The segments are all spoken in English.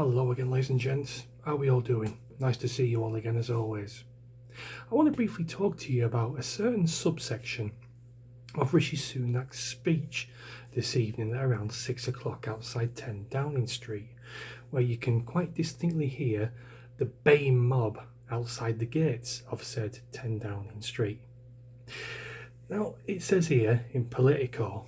Hello again, ladies and gents. How are we all doing? Nice to see you all again as always. I want to briefly talk to you about a certain subsection of Rishi Sunak's speech this evening at around 6 o'clock outside 10 Downing Street, where you can quite distinctly hear the baying mob outside the gates of said 10 Downing Street. Now, it says here in Politico,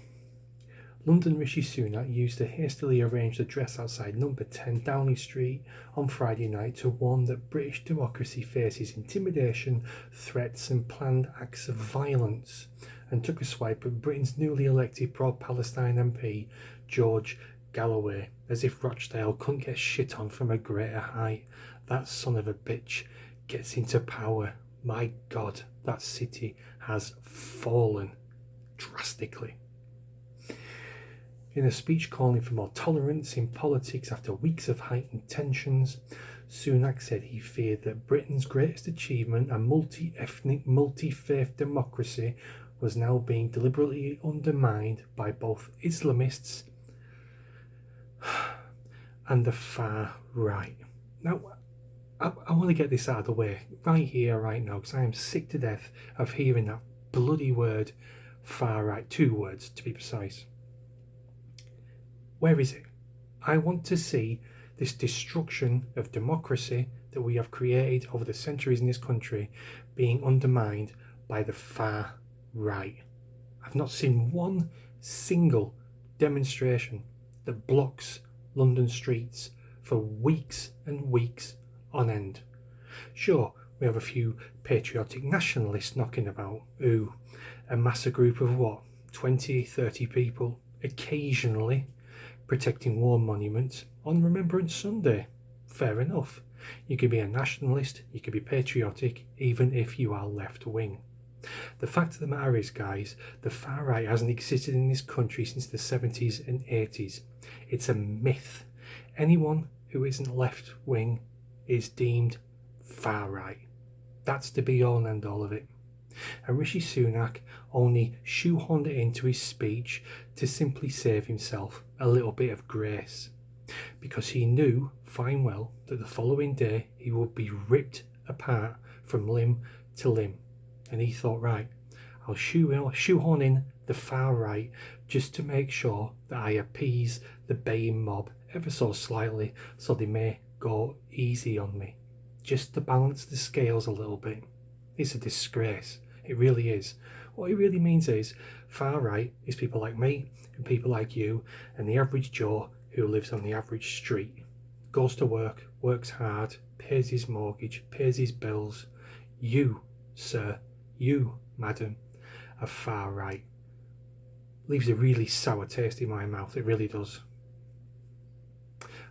London Rishi Sunak used a hastily arranged address outside number 10 Downing Street on Friday night to warn that British democracy faces intimidation, threats and planned acts of violence, and took a swipe at Britain's newly elected pro-Palestine MP, George Galloway, as if Rochdale couldn't get shit on from a greater height. That son of a bitch gets into power. My God, that city has fallen drastically. In a speech calling for more tolerance in politics after weeks of heightened tensions, Sunak said he feared that Britain's greatest achievement, a multi-ethnic, multi-faith democracy, was now being deliberately undermined by both Islamists and the far right. Now, I want to get this out of the way right here, right now, because I am sick to death of hearing that bloody word, far right, 2 words to be precise. Where is it? I want to see this destruction of democracy that we have created over the centuries in this country being undermined by the far right. I've not seen one single demonstration that blocks London streets for weeks and weeks on end. Sure, we have a few patriotic nationalists knocking about who amass a group of 20, 30 people occasionally protecting war monuments on Remembrance Sunday. Fair enough. You can be a nationalist, you can be patriotic, even if you are left-wing. The fact of the matter is, guys, the far right hasn't existed in this country since the 70s and 80s. It's a myth. Anyone who isn't left-wing is deemed far right. That's the be-all and end-all of it. And Rishi Sunak only shoehorned it into his speech to simply save himself a little bit of grace, because he knew fine well that the following day he would be ripped apart from limb to limb, and he thought, right, I'll shoehorn in the far right just to make sure that I appease the baying mob ever so slightly, so they may go easy on me, just to balance the scales a little bit. It's a disgrace. It really is. What it really means is far right is people like me and people like you and the average Joe who lives on the average street, goes to work, works hard, pays his mortgage, pays his bills. You, sir, you, madam, are far right. Leaves a really sour taste in my mouth. It really does.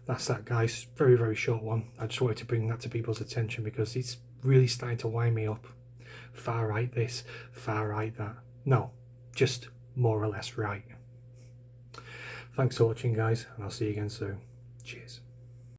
That's that, guys. Very, very short one. I just wanted to bring that to people's attention because it's really starting to wind me up. Far right this, far right that. No, just more or less right. Thanks for watching, guys, and I'll see you again soon. Cheers.